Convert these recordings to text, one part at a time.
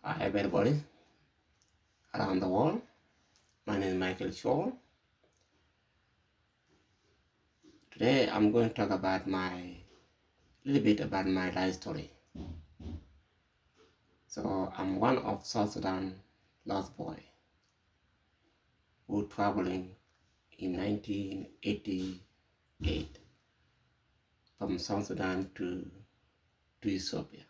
Hi everybody around the world. My name is Michael Shaw. Today I'm going to talk about little bit about my life story. So I'm one of South Sudan lost boy who traveling in 1988 from South Sudan to Ethiopia.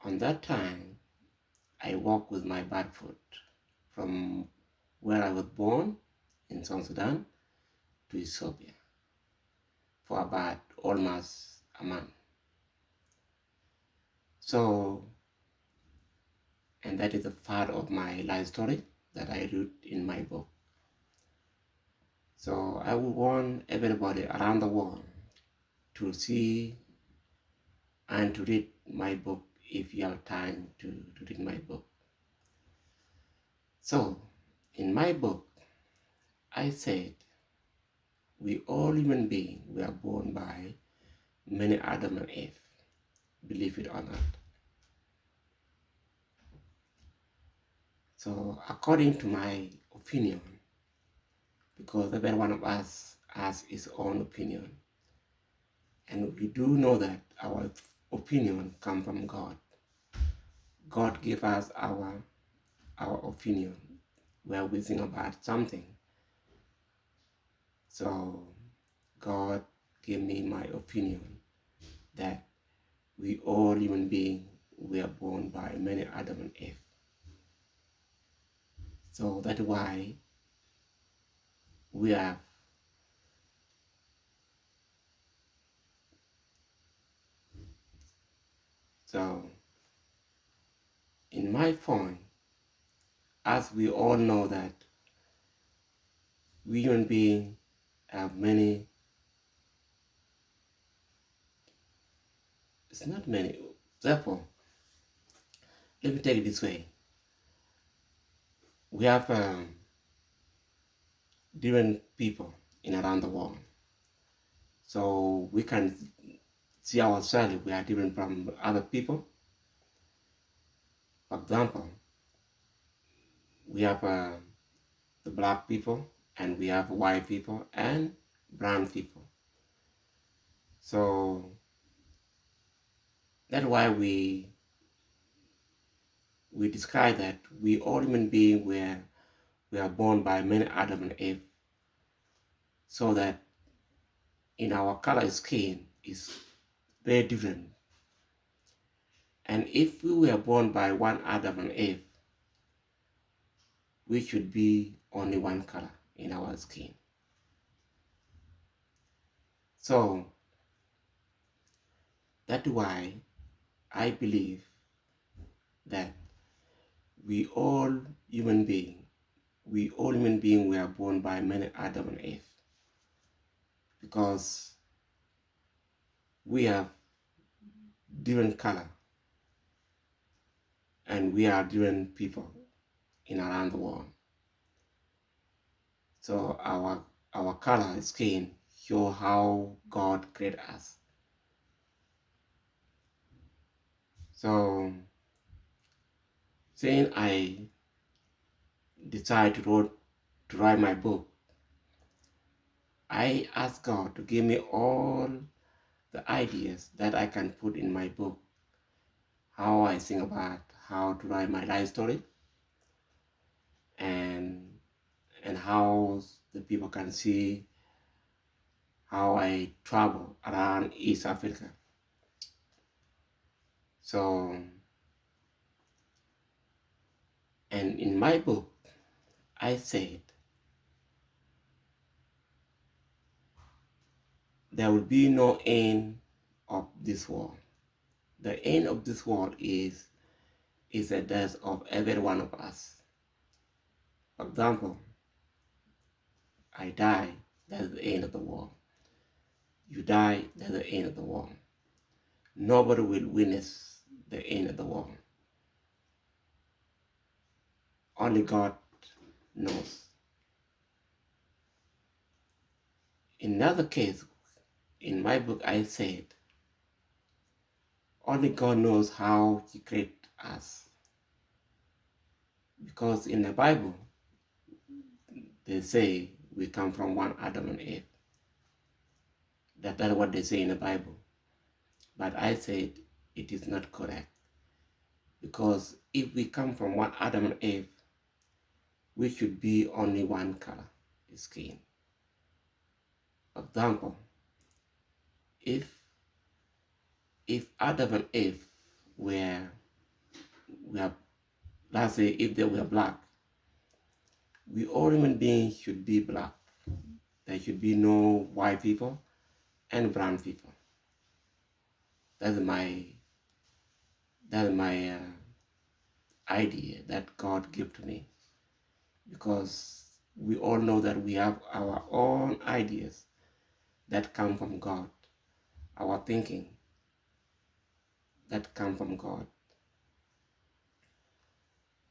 On that time, I walked with my bad foot from where I was born in South Sudan to Ethiopia for about almost a month. So, and that is a part of my life story that I wrote in my book. So I would want everybody around the world to see and to read my book if you have time to read my book. So in my book, I said we all human beings were born by many Adam and Eve, believe it or not. So according to my opinion, because every one of us has his own opinion, and we do know that our opinion comes from God. God gave us our opinion where we think about something. So God gave me my opinion that we all human beings were born by many Adam and Eve. So that's why we have so in my point, as we all know that we human beings have many, it's not many, therefore, let me take it this way. We have different people in around the world. So we can see ourselves, we are different from other people. For example, we have the black people, and we have white people and brown people. So that's why we describe that we all human beings we are born by many Adam and Eve, so that in our color skin is very different. And if we were born by one Adam and Eve, we should be only one color in our skin. So that's why I believe that we all human beings were born by many Adam and Eve, because we have different color and we are different people in around the world. So our color skin show how God created us. So since I decided to write my book, I asked God to give me all the ideas that I can put in my book, how I think about how to write my life story, and how the people can see how I travel around East Africa. So, and in my book, I said there will be no end of this world. The end of this world is the death of every one of us. For example, I die, that's the end of the world. You die, that's the end of the world. Nobody will witness the end of the world. Only God knows. In another case, in my book, I said, only God knows how He created us. Because in the Bible, they say we come from one Adam and Eve. That's what they say in the Bible. But I said it is not correct. Because if we come from one Adam and Eve, we should be only one color skin. For example, if Adam and Eve were let's say if they were black, we all human beings should be black. There should be no white people and brown people. That's my idea that God gave to me, because we all know that we have our own ideas that come from God, our thinking that come from God.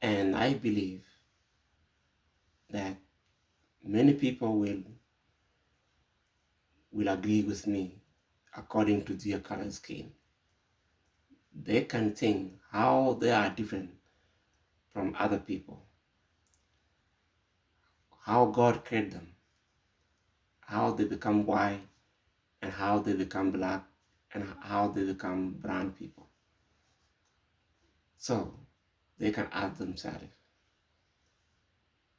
And I believe that many people will agree with me according to their color skin. They can think how they are different from other people, how God created them, how they become white, and how they become black, and how they become brown people. So they can ask themselves.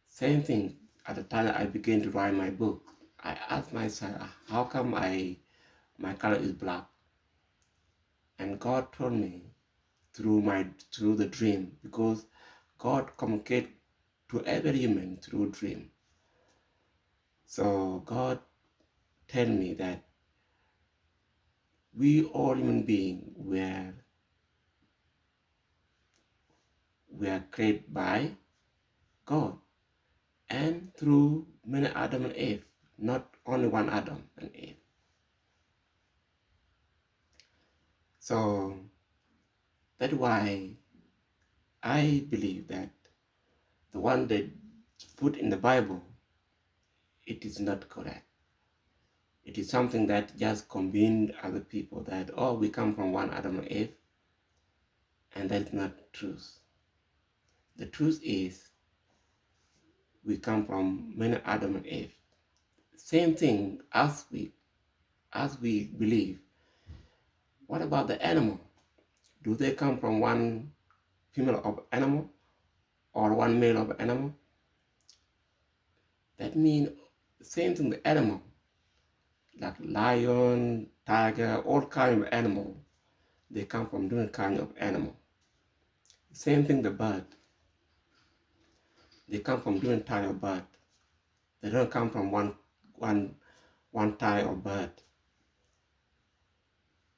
Same thing, at the time I began to write my book, I asked myself, how come my color is black? And God told me through the dream, because God communicates to every human through dream. So God tell me that we all human beings were created by God, and through many Adam and Eve, not only one Adam and Eve. So that's why I believe that the one that put in the Bible, it is not correct. It is something that just convinced other people that, oh, we come from one Adam and Eve, and that is not truth. The truth is we come from many Adam and Eve. Same thing as we believe. What about the animal? Do they come from one female of animal or one male of animal? That means same thing, the animal, like lion, tiger, all kind of animal, they come from different kind of animal. Same thing, the bird, they come from different type of bird. They don't come from one type of bird.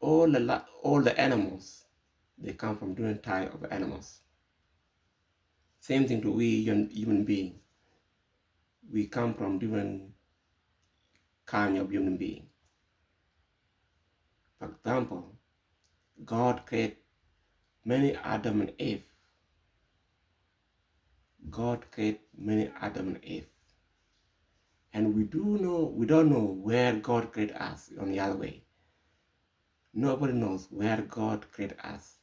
All the animals, they come from different type of animals. Same thing to we human being. We come from different kind of human being. For example, God created many Adam and Eve. God created many Adam and Eve. And we don't know where God created us on the other way. Nobody knows where God created us.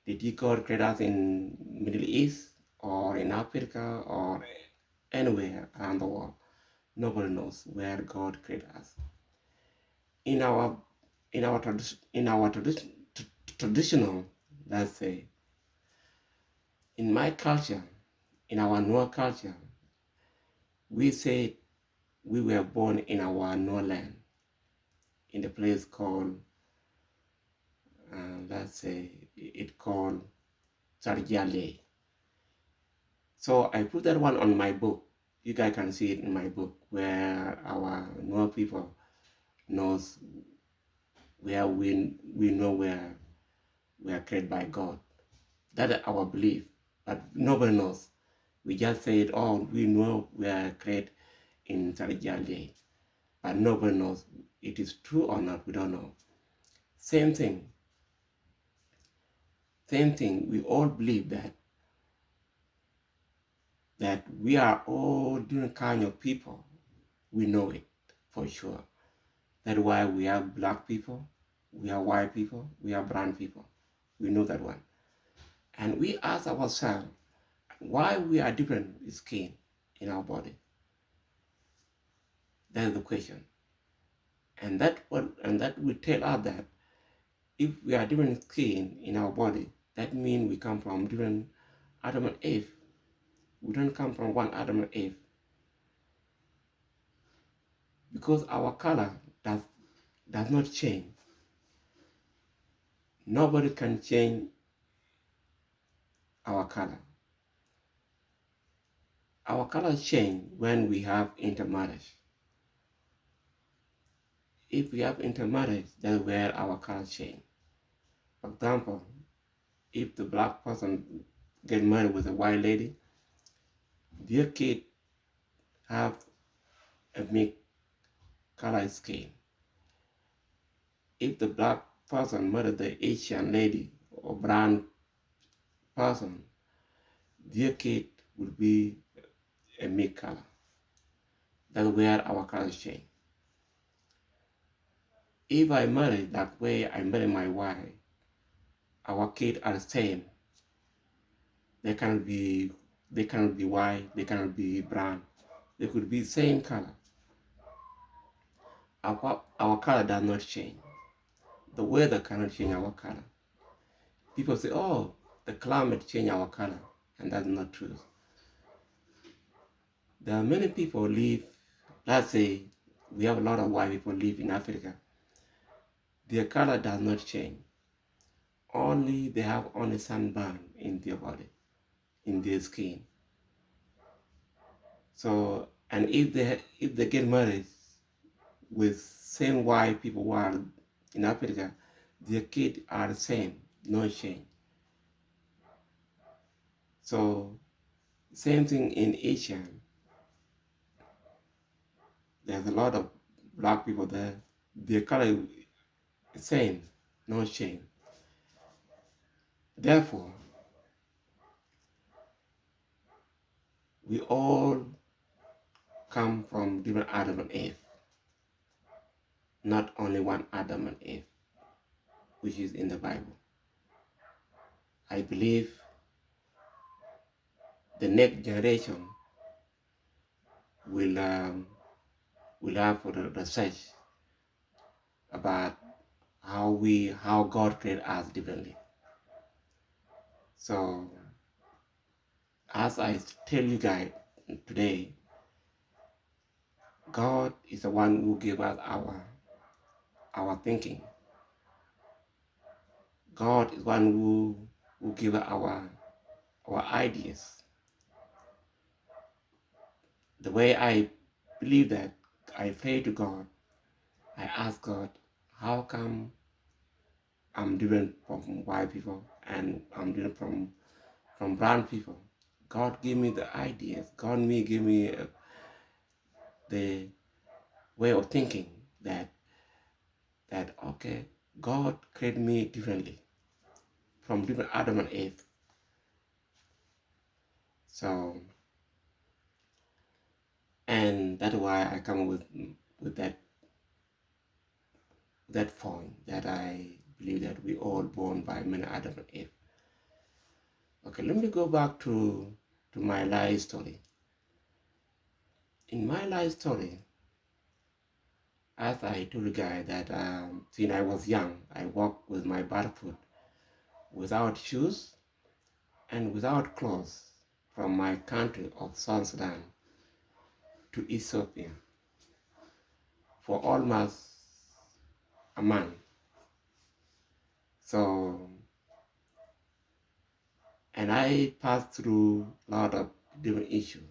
Did God create us in Middle East or in Africa or anywhere around the world? Nobody knows where God created us. In our traditional, let's say, in my culture, in our Noah culture, we say we were born in our Noah land, in the place called, let's say, it called Sarjale. So I put that one on my book. You guys can see it in my book, where our Noah people knows where we know where we are created by God. That's our belief, but nobody knows. We just say, oh, we know we are created in Sarjale, but nobody knows it is true or not. We don't know. Same thing. We all believe that we are all different kind of people. We know it for sure. That's why we have black people, we are white people, we are brown people. We know that one. And we ask ourselves why we are different skin in our body. That's the question. And that will tell us that if we are different skin in our body, that means we come from different Adam and Eve. We don't come from one Adam and Eve. Because our color does not change. Nobody can change our color. Our color change when we have intermarriage. If we have intermarriage, that's where our color change. For example, if the black person get married with a white lady, their kid have a mixed color skin. If the black person married the Asian lady or brown person, their kid would be a mixed color. That's where our colors change. If I marry that way I marry my wife, our kids are the same. They cannot be white, they cannot be brown. They could be same color. Our color does not change. The weather cannot change our color. People say, oh, the climate change our color, and that's not true. There are many people live, let's say we have a lot of white people live in Africa. Their color does not change. Only they have only sunburn in their body, in their skin. So, and if they get married with same white people who are in Africa, their kids are the same, no change. So, same thing in Asia. There's a lot of black people there. Their color is same, no change. Therefore, we all come from different Adam and Eve. Not only one Adam and Eve, which is in the Bible. I believe the next generation will have the research about how God created us differently. So, as I tell you guys today, God is the one who gave us our thinking. God is one who gave us our ideas. The way I believe that, I pray to God. I ask God, how come I'm different from white people and I'm different from brown people? God give me the ideas. God give me the way of thinking that okay, God created me differently from different Adam and Eve. So, and that's why I come with that point that I believe that we all born by many Adam and Eve. Okay, let me go back to my life story. In my life story, as I told you guys that since I was young, I walked with my barefoot, without shoes and without clothes, from my country of South Sudan to Ethiopia for almost a month. So, and I passed through a lot of different issues.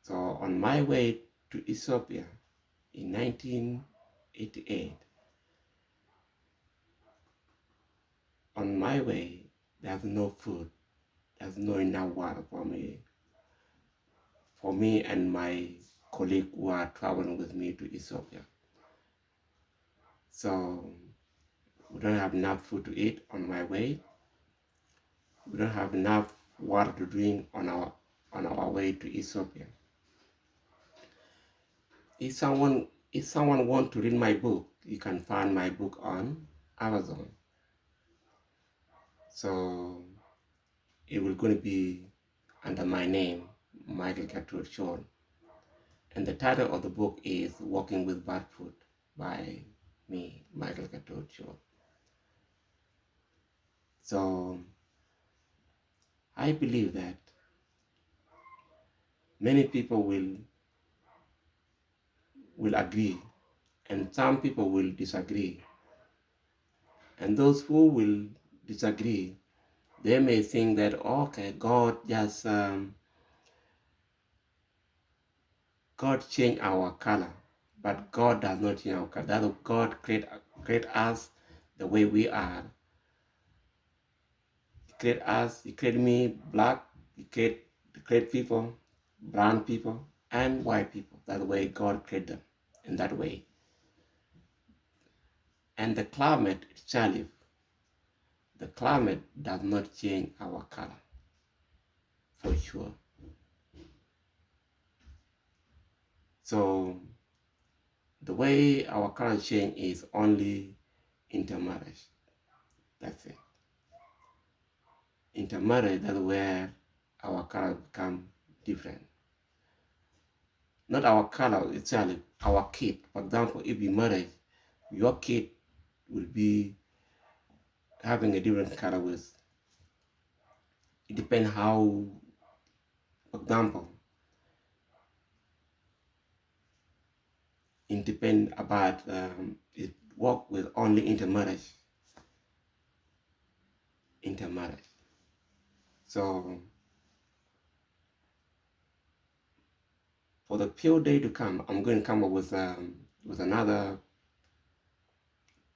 So on my way to Ethiopia in 1988, on my way, there's no food, there's no enough water for me and my colleague who are traveling with me to Ethiopia. So we don't have enough food to eat on my way. We don't have enough water to drink on our way to Ethiopia. If someone want to read my book, you can find my book on Amazon. So it will going to be under my name, Michael Gertrude Shaw. And the title of the book is Walking with Barfoot by me, Michael Gertrude Shaw. So I believe that many people will agree and some people will disagree. And those who will disagree, they may think that, okay, God changed our color, but God does not change our color. That God create us the way we are. He create us. He create me black. He create people, brown people, and white people. That's the way God created them. In that way, and the climate itself, the climate does not change our color, for sure. So the way our color change is only intermarriage. That's it. Intermarriage, that's where our color become different. Not our color itself, our kid. For example, if you marry, your kid will be having a different color with. It depends how, for example, it depends about it work with only intermarriage. So for the few day to come, I'm going to come up with another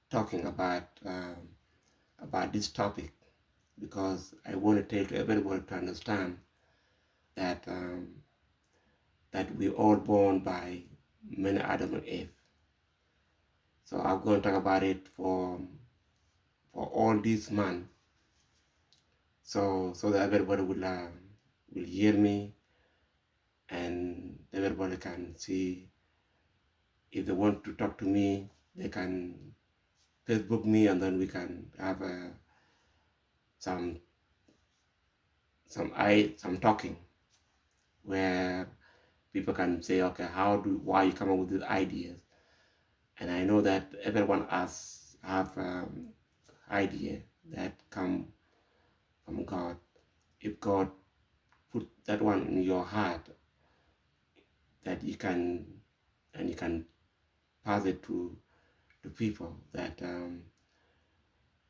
talking about this topic, because I want to tell to everyone to understand that that we all born by many Adam and Eve. So I'm going to talk about it for all these months, so that everybody will hear me, and everybody can see. If they want to talk to me, they can Facebook me, and then we can have some talking where people can say, okay, why you come up with these ideas? And I know that everyone has have idea that come from God. If God put that one in your heart, that you can pass it to people, that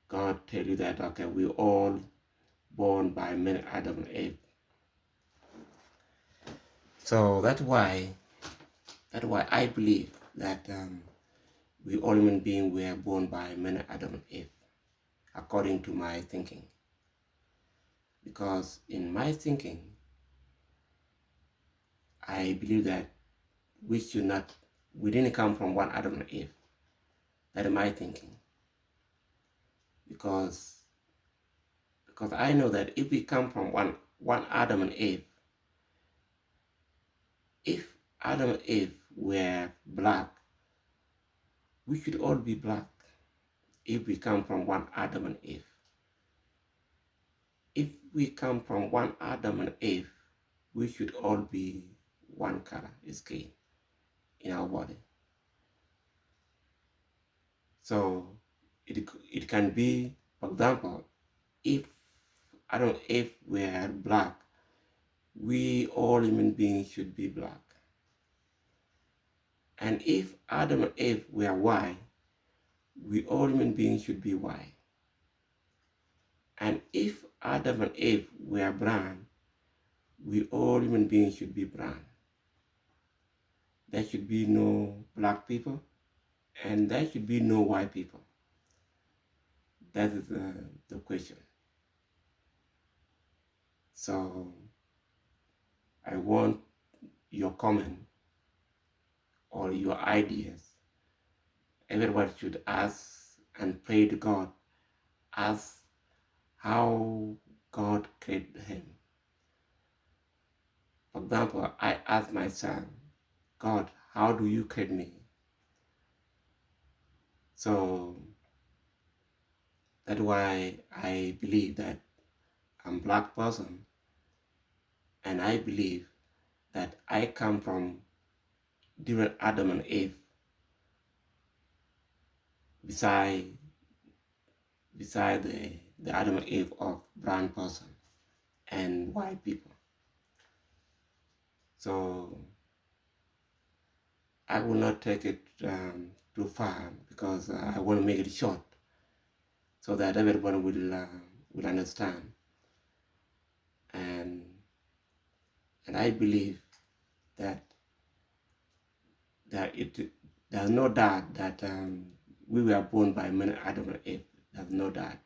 God tell you that, okay, we all born by many Adam and Eve. So that's why I believe that we all human beings were born by many Adam and Eve, according to my thinking. Because in my thinking, I believe that we didn't come from one Adam and Eve. That is my thinking. Because I know that if we come from one Adam and Eve, if Adam and Eve were black, we should all be black. If we come from one Adam and Eve. If we come from one Adam and Eve, we should all be one color skin in our body. So it can be, for example, if we're black, we all human beings should be black. And if Adam and Eve were white, we all human beings should be white. And if Adam and Eve were brown, we all human beings should be brown. There should be no black people, and there should be no white people. That is the question. So I want your comment or your ideas. Everybody should ask and pray to God. Ask how God created him. For example, I ask my son, God, how do you create me? So that's why I believe that I'm black person, and I believe that I come from different Adam and Eve beside the Adam and Eve of brown person and white people. So I will not take it too far because I want to make it short so that everyone will understand. And I believe that there's no doubt that we were born by many Adam and Eve. There's no doubt.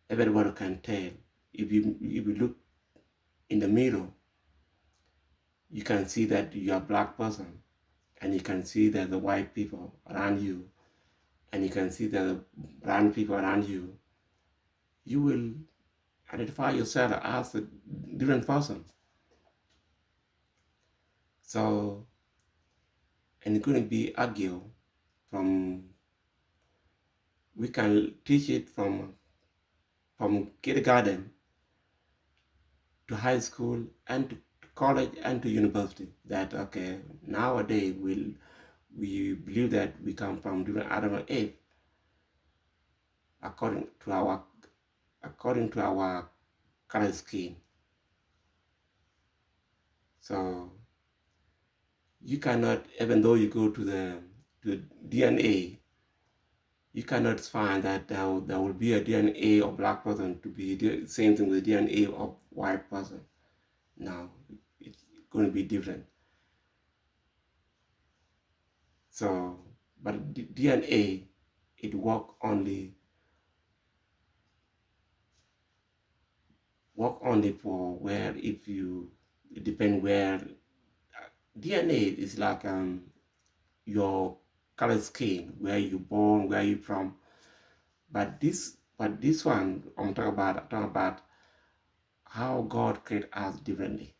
Everyone can tell. If you look in the mirror, you can see that you're a black person, and you can see that the white people around you, and you can see that the brown people around you. You will identify yourself as a different person. So, and it's going to be argue from, we can teach it from kindergarten to high school and to college and to university, that okay, nowadays we believe that we come from different Adam and Eve according to our color scheme. So you cannot, even though you go to the DNA, you cannot find that there will be a DNA of black person to be the same thing with the DNA of white person. No, it's going to be different. So, but the DNA, it work only for where, if you, it depend where, DNA is like your color scheme, where you born, where you from. But this one I'm talking about how God created us differently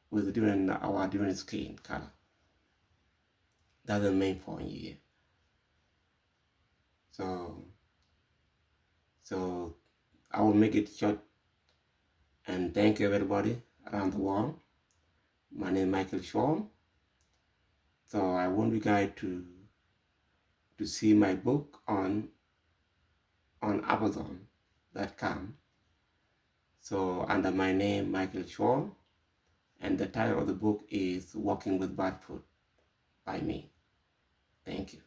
with our different skin color. That's the main point here. So I will make it short, and thank you everybody around the world. My name is Michael Shaw. So I want you guys to see my book on Amazon.com. So under my name, Michael Shaw, and the title of the book is Walking with Barfoot by me. Thank you.